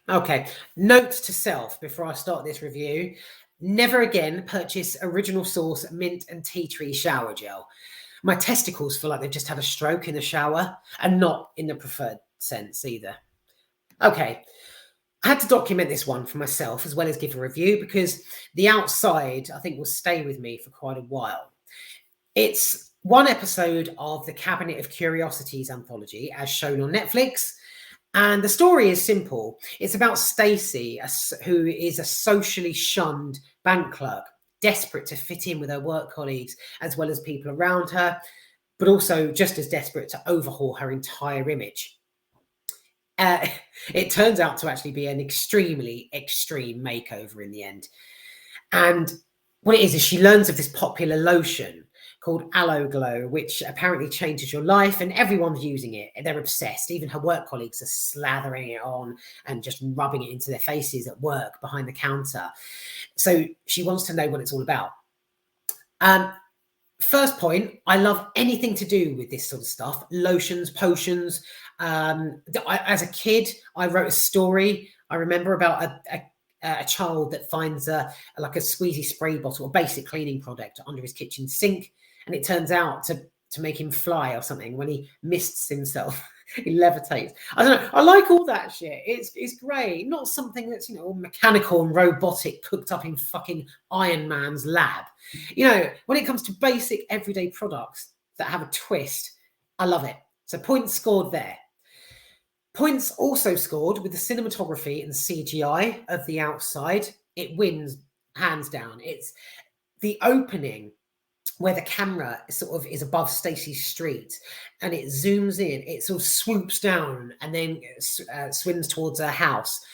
Okay, note to self before I start this review: never again purchase Original Source mint and tea tree shower gel. My testicles feel like they've just had a stroke in the shower, and not in the preferred sense either. Okay, I had to document this one for myself as well as give a review, because the outside, I think, will stay with me for quite a while. It's one episode of the Cabinet of Curiosities anthology, as shown on Netflix. And the story is simple. It's about Stacey, who is a socially shunned bank clerk, desperate to fit in with her work colleagues as well as people around her, but also just as desperate to overhaul her entire image. It turns out to actually be an extremely extreme makeover in the end. And what it is she learns of this popular lotion called Aloe Glow, which apparently changes your life, and everyone's using it. They're obsessed. Even her work colleagues are slathering it on and just rubbing it into their faces at work behind the counter. So she wants to know what it's all about. First point, I love anything to do with this sort of stuff. Lotions, potions. As a kid, I wrote a story, I remember, about a child that finds like a squeezy spray bottle, a basic cleaning product, under his kitchen sink, and it turns out to make him fly or something. When he mists himself, he levitates. I don't know. I like all that shit. It's great. Not something that's, you know, all mechanical and robotic, cooked up in fucking Iron Man's lab. You know, when it comes to basic everyday products that have a twist, I love it. So points scored there. Points also scored with the cinematography and CGI of the outside. It wins hands down. It's the opening where the camera sort of is above Stacey's street and it zooms in, it sort of swoops down and then swims towards her house.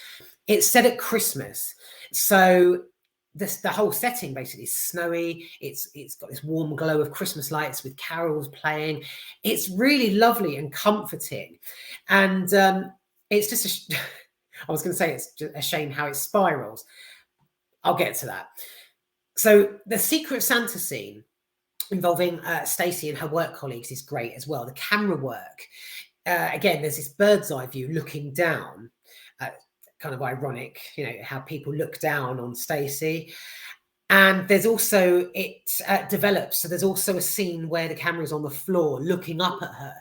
It's set at Christmas, so the whole setting basically is snowy. It's got this warm glow of Christmas lights with carols playing. It's really lovely and comforting, and it's just I was going to say it's just a shame how it spirals. I'll get to that. So the Secret Santa scene involving Stacey and her work colleagues is great as well. The camera work, again, there's this bird's eye view looking down, kind of ironic, you know, how people look down on Stacey. And there's also, it develops, so there's also a scene where the camera is on the floor looking up at her,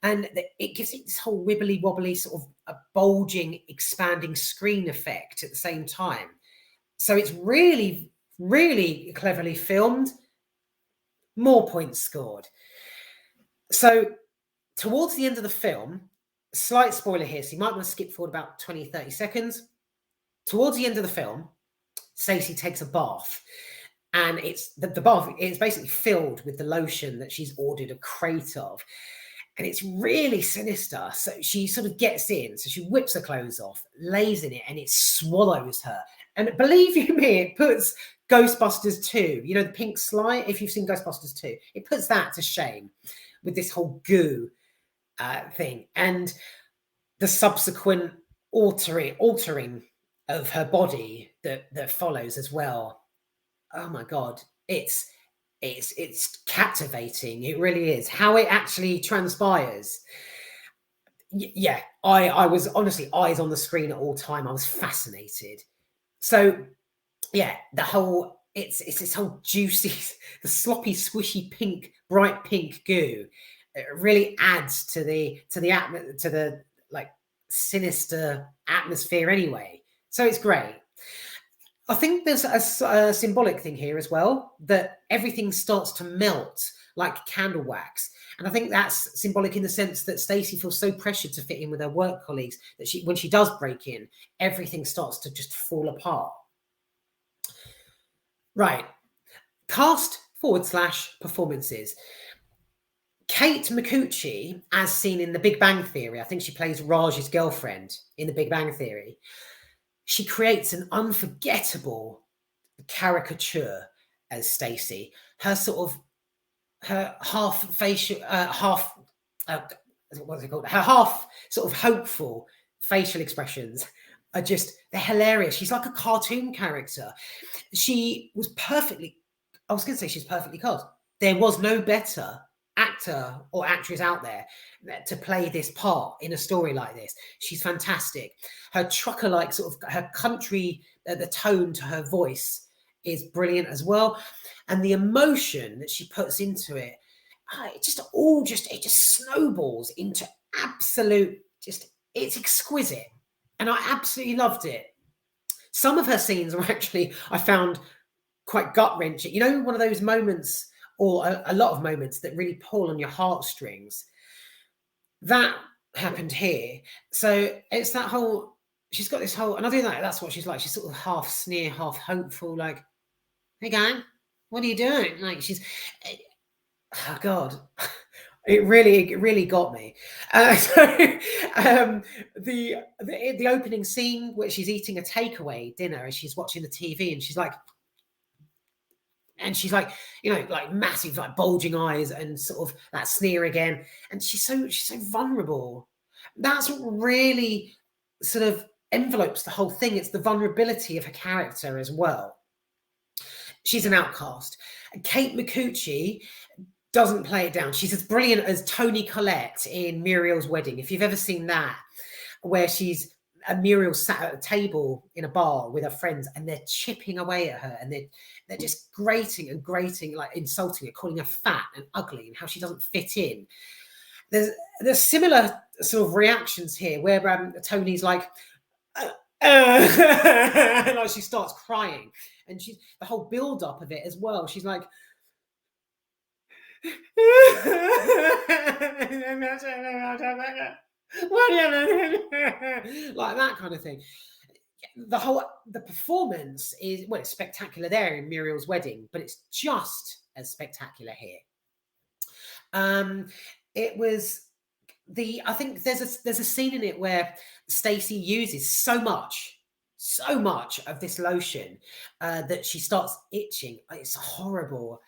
and it gives it this whole wibbly wobbly sort of a bulging, expanding screen effect at the same time. So it's really, really cleverly filmed. More points scored. So towards the end of the film, slight spoiler here, so you might want to skip forward about 20, 30 seconds. Towards the end of the film, Stacey takes a bath, and it's the bath is basically filled with the lotion that she's ordered a crate of, and it's really sinister. So she sort of gets in, so she whips her clothes off, lays in it, and it swallows her. And believe you me, it puts Ghostbusters 2, you know, the pink slide, if you've seen Ghostbusters 2, it puts that to shame with this whole goo thing, and the subsequent altering of her body that follows as well. Oh my God, it's captivating. It really is. How it actually transpires. Yeah, I was honestly eyes on the screen at all time. I was fascinated. So yeah, the whole, it's this whole juicy, the sloppy, squishy pink, bright pink goo. It really adds to the like sinister atmosphere anyway. So it's great. I think there's a symbolic thing here as well, that everything starts to melt like candle wax. And I think that's symbolic in the sense that Stacey feels so pressured to fit in with her work colleagues that when she does break in, everything starts to just fall apart. Right. Cast / performances. Kate Micucci, as seen in The Big Bang Theory, I think she plays Raj's girlfriend in The Big Bang Theory. She creates an unforgettable caricature as Stacey. Her sort of, her half facial, what's it called? Her half sort of hopeful facial expressions are just, they're hilarious. She's like a cartoon character. She was perfectly, I was going to say she's perfectly cast. There was no better actor or actress out there to play this part in a story like this. She's fantastic. Her trucker-like sort of her country, the tone to her voice is brilliant as well, and the emotion that she puts into it, it just snowballs into absolute, it's exquisite, and I absolutely loved it. Some of her scenes were actually, I found, quite gut-wrenching. You know, one of those moments, or a lot of moments, that really pull on your heartstrings. That happened here. So it's that whole, she's got this whole, and I do that, that's what she's like. She's sort of half sneer, half hopeful, like, hey, gang, what are you doing? Like, she's, oh, God. It really got me. The opening scene where she's eating a takeaway dinner and she's watching the TV, and she's like, you know, like massive, like bulging eyes and sort of that sneer again. And she's so vulnerable. That's what really sort of envelopes the whole thing. It's the vulnerability of her character as well. She's an outcast. Kate Micucci doesn't play it down. She's as brilliant as Toni Collette in Muriel's Wedding. If you've ever seen that, where Muriel sat at a table in a bar with her friends and they're chipping away at her, and they're just grating, like insulting her, calling her fat and ugly and how she doesn't fit in. There's similar sort of reactions here where Tony's like, and like she starts crying, and the whole build up of it as well. She's like, like that kind of thing. The performance is, well, it's spectacular there in Muriel's Wedding, but it's just as spectacular here. It was I think there's a scene in it where Stacey uses so much of this lotion that she starts itching. It's horrible.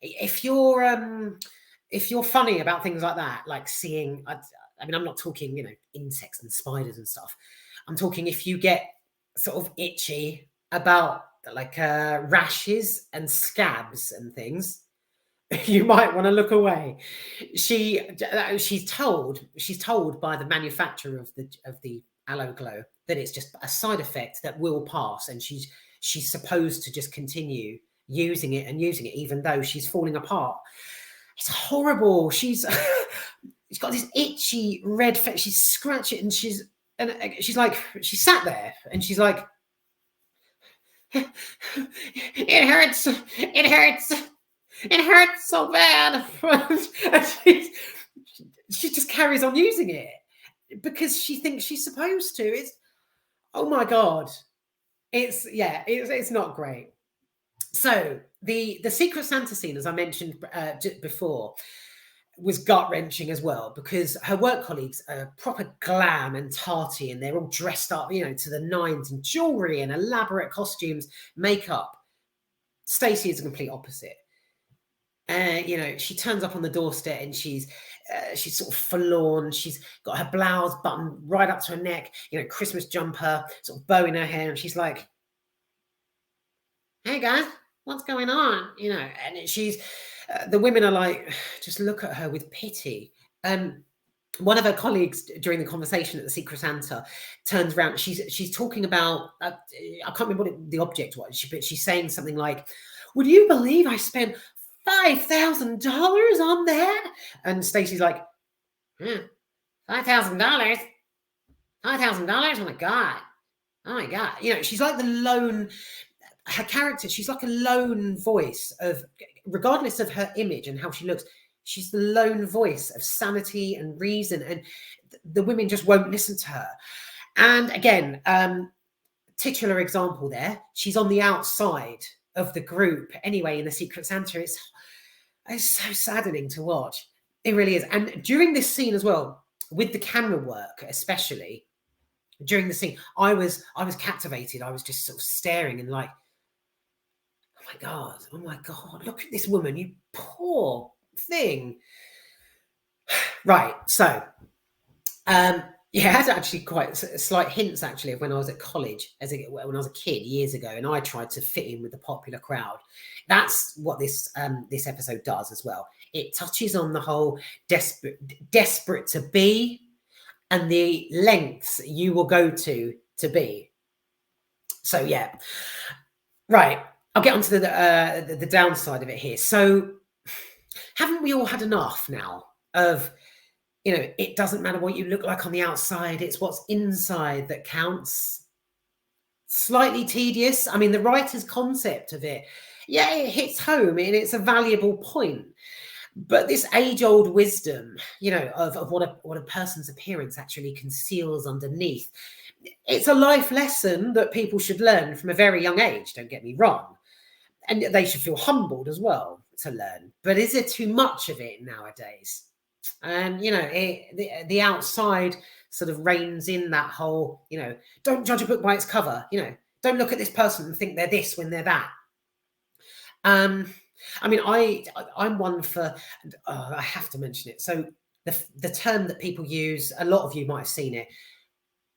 If you're funny about things like that, like seeing, I mean, I'm not talking, you know, insects and spiders and stuff. I'm talking if you get sort of itchy about like rashes and scabs and things, you might want to look away. She's told by the manufacturer of the Aloe Glow that it's just a side effect that will pass, and she's supposed to just continue using it, even though she's falling apart. It's horrible. She's got this itchy red face. She's scratching, and she's like, she sat there and she's like, it hurts so bad. And she just carries on using it because she thinks she's supposed to. It's, oh my God, it's not great. So the Secret Santa scene, as I mentioned before, was gut-wrenching as well, because her work colleagues are proper glam and tarty, and they're all dressed up, you know, to the nines in jewelry and elaborate costumes, makeup. Stacey is the complete opposite. You know, she turns up on the doorstep and she's sort of forlorn. She's got her blouse buttoned right up to her neck, you know, Christmas jumper, sort of bow in her hair, and she's like, hey guys, what's going on? You know, and she's, the women are like, just look at her with pity. One of her colleagues during the conversation at the Secret Santa turns around. She's talking about, I can't remember what the object was, but she's saying something like, would you believe I spent $5,000 on that? And Stacey's like, $5,000? $5,000? Oh my God. You know, she's like the lone, her character, she's like a lone voice of, regardless of her image and how she looks, she's the lone voice of sanity and reason, and the women just won't listen to her. And again, titular example there, she's on the outside of the group anyway in the Secret Santa. It's so saddening to watch. It really is. And during this scene as well, with the camera work, especially during the scene, I was captivated. I was just sort of staring and like, oh my God, look at this woman, you poor thing. Right, so Yeah, it has actually quite slight hints actually of when I was at college, when I was a kid years ago, and I tried to fit in with the popular crowd. That's what this episode does as well. It touches on the whole desperate to be, and the lengths you will go to be. So yeah, right. I'll get onto the downside of it here. So, haven't we all had enough now of, it doesn't matter what you look like on the outside, it's what's inside that counts? Slightly tedious. I mean, the writer's concept of it, yeah, it hits home and it's a valuable point. But this age-old wisdom, of what a person's appearance actually conceals underneath, it's a life lesson that people should learn from a very young age, don't get me wrong. And they should feel humbled as well to learn. But is there too much of it nowadays? And the outside sort of reins in that whole, don't judge a book by its cover. Don't look at this person and think they're this when they're that. I mean, I'm one for. I have to mention it. So the term that people use, a lot of you might have seen it.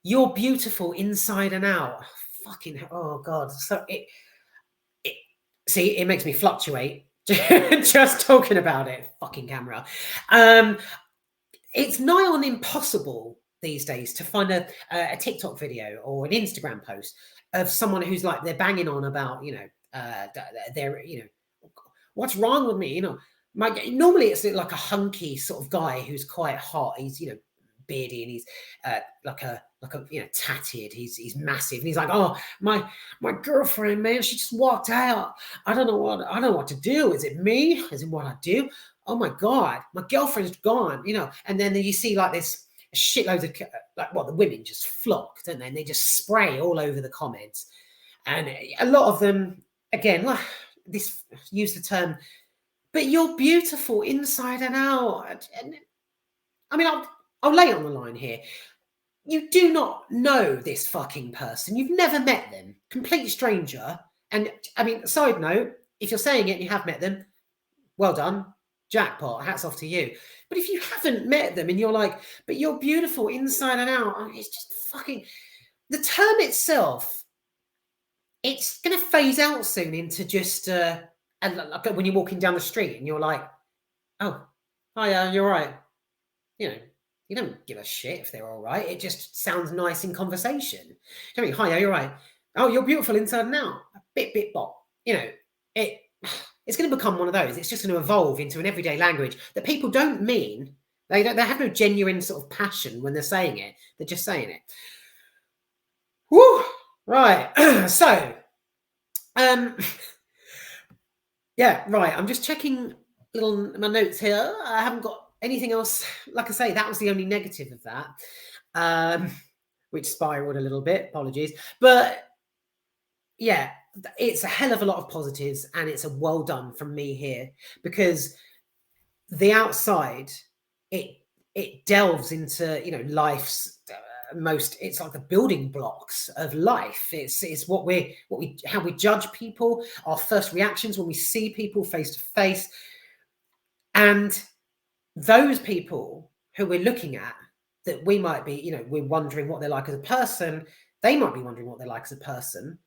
You're beautiful inside and out. Fucking oh god. So it makes me fluctuate just talking about it. Fucking camera. It's nigh on impossible these days to find a TikTok video or an Instagram post of someone who's like they're banging on about they're what's wrong with me, normally it's like a hunky sort of guy who's quite hot. He's beardy and he's like a tatted. He's massive and he's like, oh, my girlfriend, man, she just walked out. I don't know what to do. Is it me? Is it what I do? Oh my god, my girlfriend's gone. And then you see like this shitloads of the women just flock, don't they? And they just spray all over the comments, and a lot of them again this use the term, but you're beautiful inside and out. And I mean, I'll lay on the line here. You do not know this fucking person. You've never met them. Complete stranger. And I mean, side note, if you're saying it and you have met them, well done. Jackpot. Hats off to you. But if you haven't met them and you're like, but you're beautiful inside and out, I mean, it's just fucking... The term itself, it's going to phase out soon into just... and like when you're walking down the street and you're like, oh, hi, you're right. You don't give a shit if they're all right. It just sounds nice in conversation. I mean, hi, you're right. Oh, you're beautiful inside and out. A bit bop. It's going to become one of those. It's just going to evolve into an everyday language that people don't mean. They have no genuine sort of passion when they're saying it. They're just saying it. Woo! Right. So, yeah, right. I'm just checking my notes here. I haven't got anything else. Like I say, that was the only negative of that, which spiraled a little bit. Apologies. But yeah, it's a hell of a lot of positives, and it's a well done from me here, because the outside, it delves into life's it's like the building blocks of life. It's how we judge people, our first reactions when we see people face to face, and those people who we're looking at, that we might be, we're wondering what they're like as a person, they might be wondering what they're like as a person,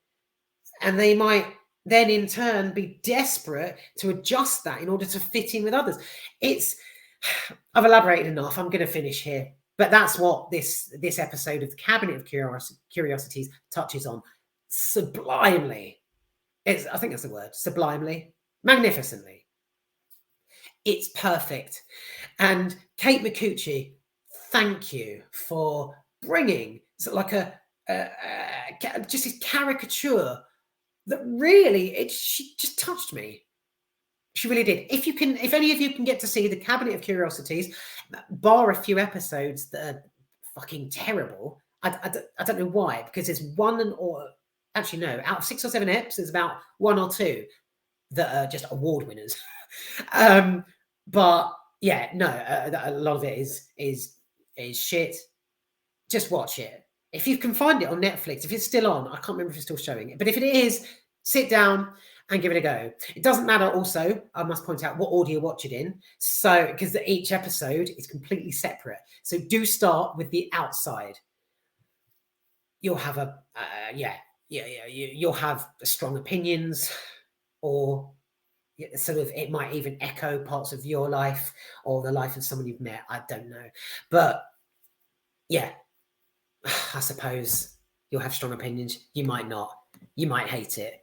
and they might then in turn be desperate to adjust that in order to fit in with others. I've elaborated enough. I'm going to finish here. But that's what this episode of the Cabinet of Curiosities touches on sublimely. I think that's the word, sublimely, magnificently. It's perfect. And Kate Micucci, thank you for bringing like just this caricature that really, she just touched me. She really did. If any of you can get to see the Cabinet of Curiosities, bar a few episodes that are fucking terrible, I don't know why, because there's actually no, out of 6 or 7 eps, there's about 1 or 2 that are just award winners. But yeah, no, a lot of it is shit. Just watch it. If you can find it on Netflix, if it's still on, I can't remember if it's still showing it, but if it is, sit down, and give it a go. It doesn't matter also, I must point out, what order you watch it in. So, because each episode is completely separate. So do start with The Outside. You'll have you'll have strong opinions, or sort of, it might even echo parts of your life or the life of someone you've met. I don't know. But yeah, I suppose you'll have strong opinions. You might not. You might hate it.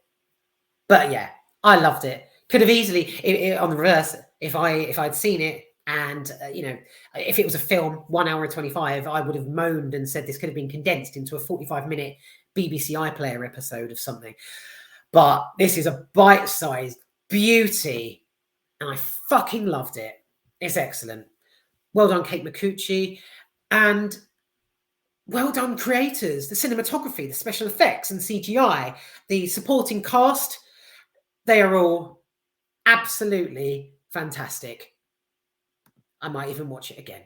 But yeah, I loved it. Could have easily, on the reverse, if I'd seen it and if it was a film, 1 hour and 25, I would have moaned and said this could have been condensed into a 45-minute BBC iPlayer episode of something. But this is a bite-sized beauty, and I fucking loved it. It's excellent. Well done, Kate Micucci, and well done, creators. The cinematography, the special effects and CGI, the supporting cast, they are all absolutely fantastic. I might even watch it again.